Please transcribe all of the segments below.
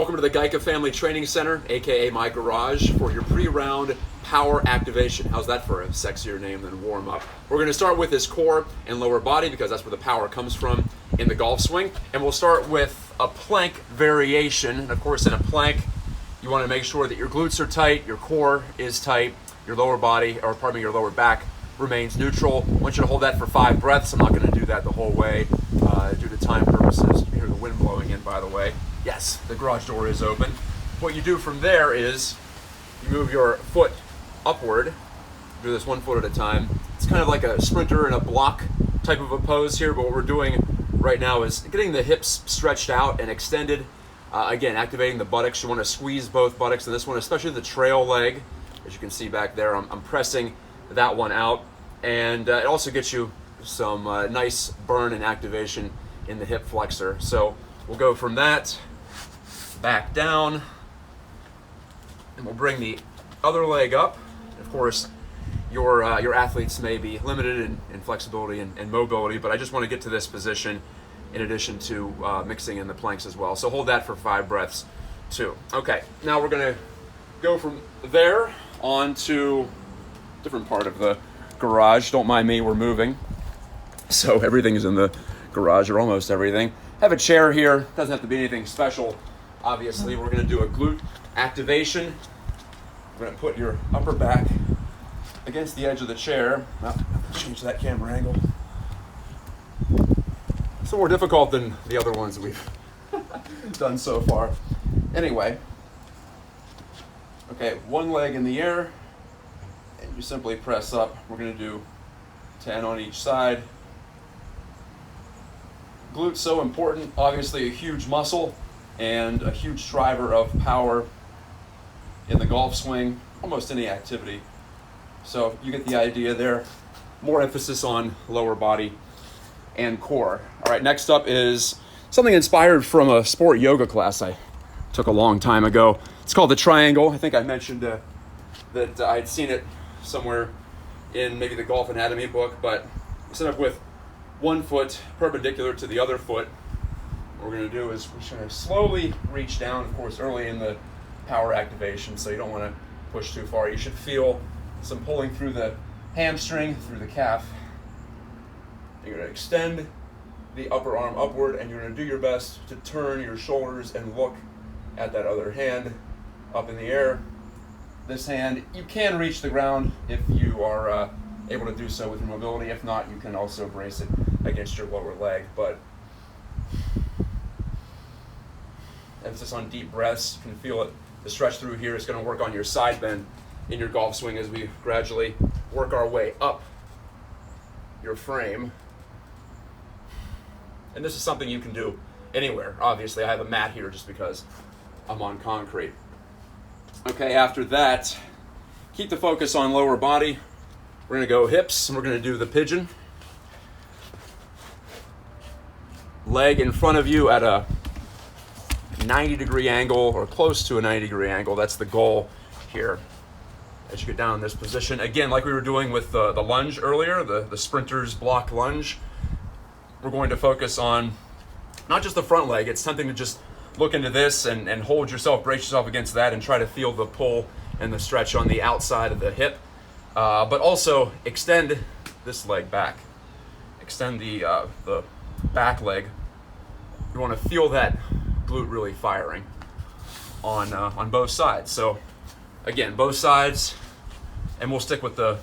Welcome to the Gajtka Family Training Center, aka my garage, for your pre-round power activation. How's that for a sexier name than warm up? We're going to start with this core and lower body because that's where the power comes from in the golf swing. And we'll start with a plank variation. And of course, in a plank, you want to make sure that your glutes are tight, your core is tight, your lower body, or pardon me, your lower back remains neutral. I want you to hold that for 5 breaths. I'm not going to do that the whole way due to time purposes. You can hear the wind blowing in, by the way. Yes, the garage door is open. What you do from there is you move your foot upward. Do this 1 foot at a time. It's kind of like a sprinter in a block type of a pose here, but what we're doing right now is getting the hips stretched out and extended. Again, activating the buttocks. You want to squeeze both buttocks in this one, especially the trail leg. As you can see back there, I'm pressing that one out. And it also gets you some nice burn and activation in the hip flexor. So we'll go from that back down, and we'll bring the other leg up. Of course, your athletes may be limited in flexibility and mobility, but I just want to get to this position in addition to mixing in the planks as well. So hold that for 5 breaths too. Okay, now we're going to go from there on to a different part of the garage. Don't mind me, we're moving. So everything is in the garage, or almost everything. Have a chair here, doesn't have to be anything special. Obviously, we're going to do a glute activation. We're going to put your upper back against the edge of the chair. Now, change that camera angle. It's more difficult than the other ones we've done so far. Anyway, okay, 1 leg in the air, and you simply press up. We're going to do 10 on each side. Glutes so important, obviously a huge muscle and a huge driver of power in the golf swing, almost any activity. So you get the idea there. More emphasis on lower body and core. All right, next up is something inspired from a sport yoga class I took a long time ago. It's called the triangle. I think I mentioned that I'd seen it somewhere in maybe the Golf Anatomy book, but set up with 1 foot perpendicular to the other foot. What we're going to do is we're just going to slowly reach down, of course, early in the power activation, so you don't want to push too far. You should feel some pulling through the hamstring, through the calf. You're going to extend the upper arm upward, and you're going to do your best to turn your shoulders and look at that other hand up in the air. This hand, you can reach the ground if you are able to do so with your mobility. If not, you can also brace it against your lower leg. But emphasis on deep breaths. You can feel it. The stretch through here is going to work on your side bend in your golf swing as we gradually work our way up your frame. And this is something you can do anywhere. Obviously, I have a mat here just because I'm on concrete. Okay, after that, keep the focus on lower body. We're going to go hips, and we're going to do the pigeon. Leg in front of you at a 90-degree angle, or close to a 90-degree angle. That's the goal here as you get down in this position. Again, like we were doing with the lunge earlier, the sprinter's block lunge, we're going to focus on not just the front leg. It's something to just look into this and hold yourself, brace yourself against that, and try to feel the pull and the stretch on the outside of the hip. But also extend this leg back. Extend the back leg. You want to feel that glute really firing on both sides. So again, both sides, and we'll stick with the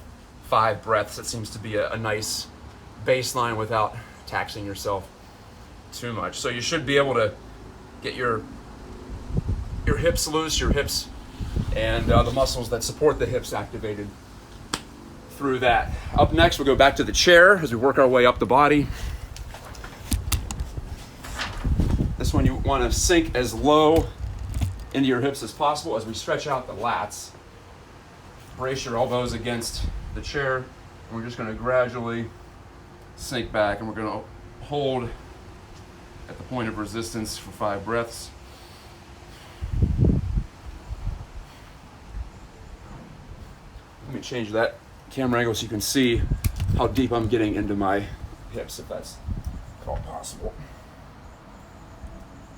5 breaths. It seems to be a nice baseline without taxing yourself too much. So you should be able to get your hips loose, your hips and the muscles that support the hips activated through that. Up next, we'll go back to the chair as we work our way up the body. This one you want to sink as low into your hips as possible as we stretch out the lats. Brace your elbows against the chair, and we're just going to gradually sink back, and we're going to hold at the point of resistance for 5 breaths. Let me change that camera angle so you can see how deep I'm getting into my hips, if that's at all possible.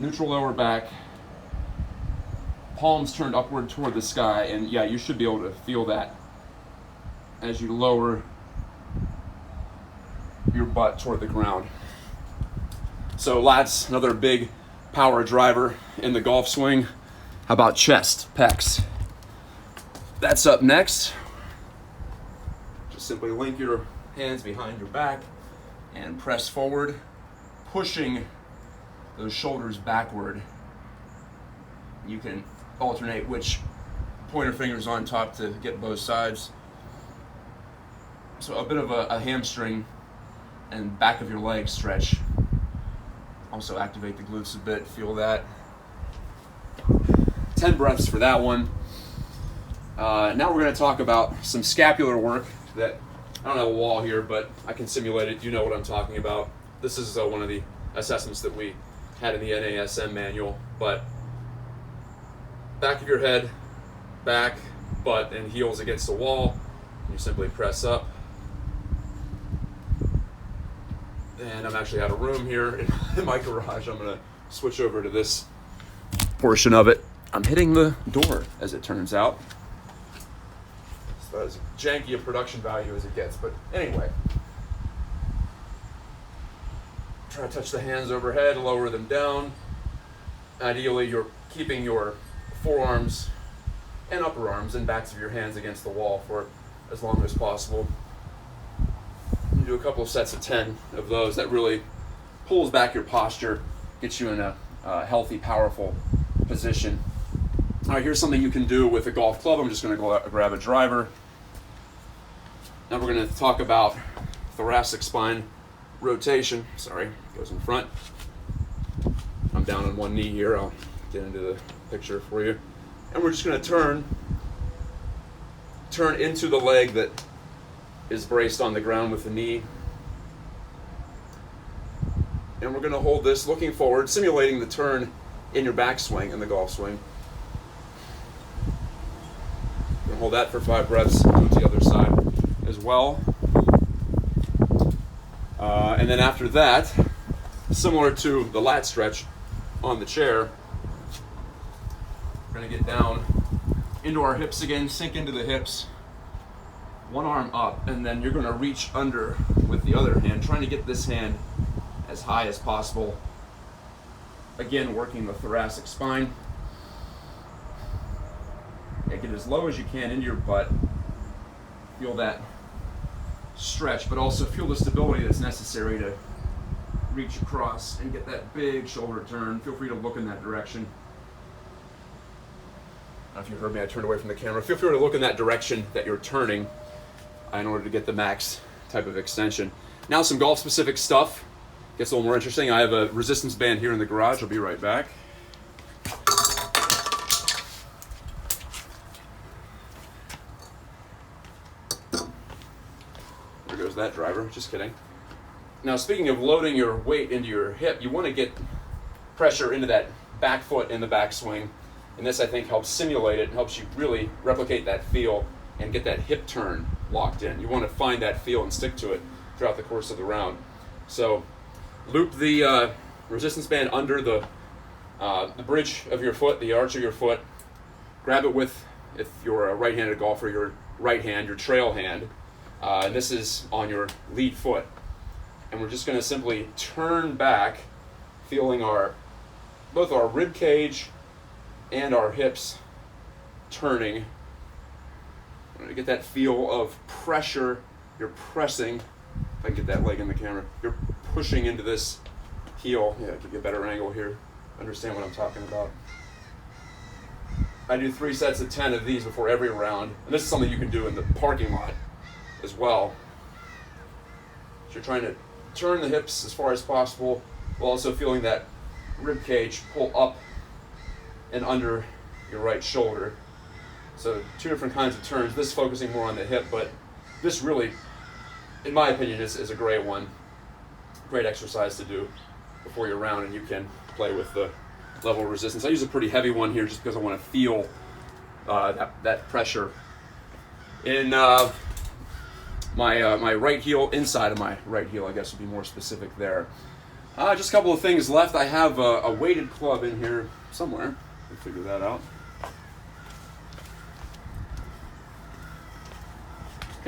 Neutral lower back, palms turned upward toward the sky, and yeah, you should be able to feel that as you lower your butt toward the ground. So lats, another big power driver in the golf swing. How about chest, pecs? That's up next. Just simply link your hands behind your back and press forward, pushing those shoulders backward. You can alternate which pointer fingers on top to get both sides. So a bit of a hamstring and back of your leg stretch. Also activate the glutes a bit, feel that. 10 breaths for that one. Now we're going to talk about some scapular work that, I don't have a wall here, but I can simulate it. You know what I'm talking about. This is one of the assessments that we had in the NASM manual, but back of your head, back, butt, and heels against the wall. You simply press up. And I'm actually out of room here in my garage. I'm going to switch over to this portion of it. I'm hitting the door, as it turns out. So that's as janky a production value as it gets. But anyway, try to touch the hands overhead, lower them down. Ideally, you're keeping your forearms and upper arms and backs of your hands against the wall for as long as possible. You do a couple of sets of 10 of those. That really pulls back your posture, gets you in a healthy, powerful position. All right, here's something you can do with a golf club. I'm just going to go grab a driver. Now we're going to talk about thoracic spine rotation. Sorry, goes in front. I'm down on one knee here. I'll get into the picture for you. And we're just going to turn into the leg that is braced on the ground with the knee. And we're going to hold this looking forward, simulating the turn in your backswing in the golf swing. We're going to hold that for 5 breaths, do it to the other side as well. And then after that, similar to the lat stretch on the chair, we're going to get down into our hips again, sink into the hips. One arm up, and then you're going to reach under with the other hand, trying to get this hand as high as possible. Again, working the thoracic spine. Get as low as you can into your butt. Feel that stretch, but also feel the stability that's necessary to reach across and get that big shoulder turn. Feel free to look in that direction. I don't know if you heard me, I turned away from the camera. Feel free to look in that direction that you're turning in order to get the max type of extension. Now some golf specific stuff. Gets a little more interesting. I have a resistance band here in the garage. I'll be right back. There goes that driver, just kidding. Now speaking of loading your weight into your hip, you want to get pressure into that back foot in the backswing. And this I think helps simulate it and helps you really replicate that feel and get that hip turn locked in. You want to find that feel and stick to it throughout the course of the round. So loop the resistance band under the bridge of your foot, the arch of your foot. Grab it with, if you're a right-handed golfer, your right hand, your trail hand. This is on your lead foot. And we're just going to simply turn back, feeling both our rib cage and our hips turning. To get that feel of pressure, you're pressing. If I can get that leg in the camera, you're pushing into this heel. Yeah, give you a better angle here. Understand what I'm talking about. I do 3 sets of 10 of these before every round, and this is something you can do in the parking lot as well. So you're trying to turn the hips as far as possible, while also feeling that rib cage pull up and under your right shoulder. So 2 different kinds of turns, this focusing more on the hip, but this really, in my opinion, is a great one. Great exercise to do before your round, and you can play with the level of resistance. I use a pretty heavy one here just because I want to feel that pressure in my right heel, inside of my right heel, I guess would be more specific there. Just a couple of things left. I have a weighted club in here somewhere. We'll figure that out.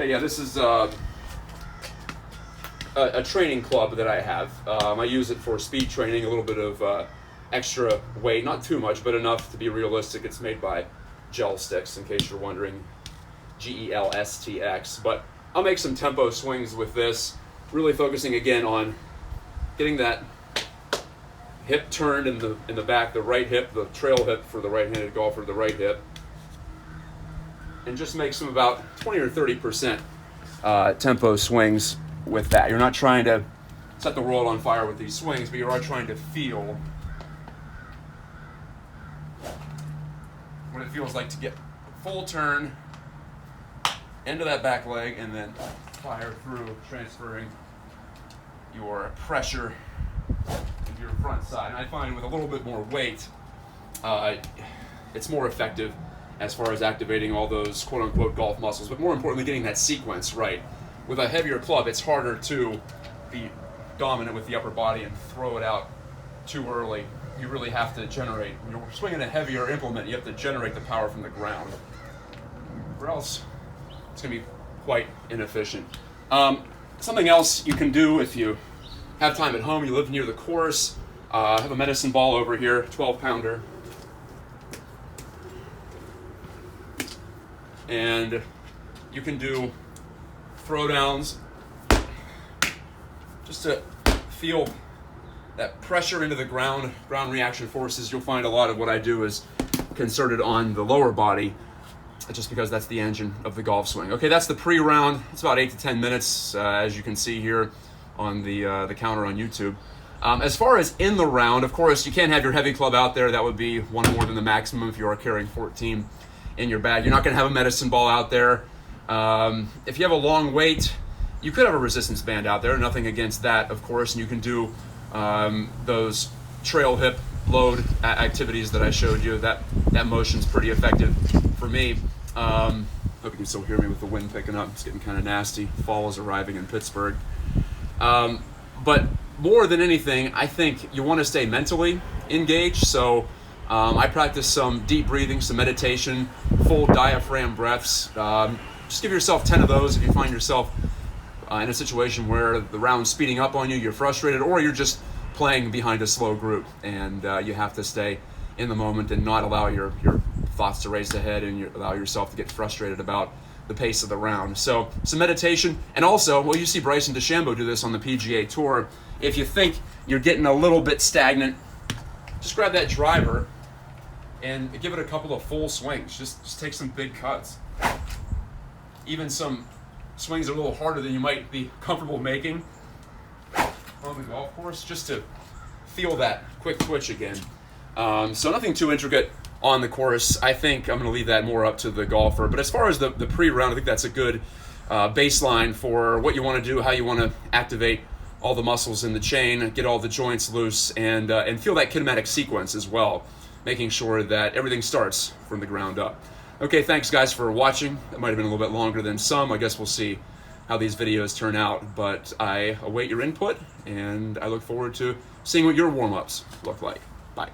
Okay, yeah, this is a training club that I have. I use it for speed training, a little bit of extra weight, not too much, but enough to be realistic. It's made by Gel Sticks, in case you're wondering, GELSTX. But I'll make some tempo swings with this, really focusing again on getting that hip turned in the back, the right hip, the trail hip for the right-handed golfer, the right hip, and just make some about 20 or 30% tempo swings with that. You're not trying to set the world on fire with these swings, but you are trying to feel what it feels like to get full turn into that back leg and then fire through, transferring your pressure into your front side. And I find with a little bit more weight, it's more effective as far as activating all those quote-unquote golf muscles, but more importantly, getting that sequence right. With a heavier club, it's harder to be dominant with the upper body and throw it out too early. You really have to generate, when you're swinging a heavier implement, you have to generate the power from the ground, or else it's going to be quite inefficient. Something else you can do if you have time at home, you live near the course, have a medicine ball over here, 12-pounder. And you can do throwdowns just to feel that pressure into the ground reaction forces. You'll find a lot of what I do is concerted on the lower body, just because that's the engine of the golf swing. Okay, that's the pre-round. It's about 8 to 10 minutes, as you can see here on the counter on YouTube. As far as in the round, of course, you can't have your heavy club out there. That would be one more than the maximum if you are carrying 14 in your bag. You're not going to have a medicine ball out there. If you have a long weight, you could have a resistance band out there. Nothing against that, of course, and you can do those trail hip load activities that I showed you. That motion's pretty effective for me. Hope you can still hear me with the wind picking up. It's getting kind of nasty. Fall is arriving in Pittsburgh. But more than anything, I think you want to stay mentally engaged. So I practice some deep breathing, some meditation, full diaphragm breaths. Just give yourself 10 of those if you find yourself in a situation where the round's speeding up on you, you're frustrated, or you're just playing behind a slow group and you have to stay in the moment and not allow your thoughts to race ahead and allow yourself to get frustrated about the pace of the round. So some meditation, and also, well, you see Bryson DeChambeau do this on the PGA Tour. If you think you're getting a little bit stagnant, just grab that driver and give it a couple of full swings. Just take some big cuts. Even some swings are a little harder than you might be comfortable making on the golf course, just to feel that quick twitch again. So nothing too intricate on the course. I think I'm going to leave that more up to the golfer. But as far as the pre-round, I think that's a good baseline for what you want to do, how you want to activate all the muscles in the chain, get all the joints loose, and feel that kinematic sequence as well, making sure that everything starts from the ground up. Okay, thanks guys for watching. That might have been a little bit longer than some. I guess we'll see how these videos turn out, but I await your input, and I look forward to seeing what your warm-ups look like. Bye.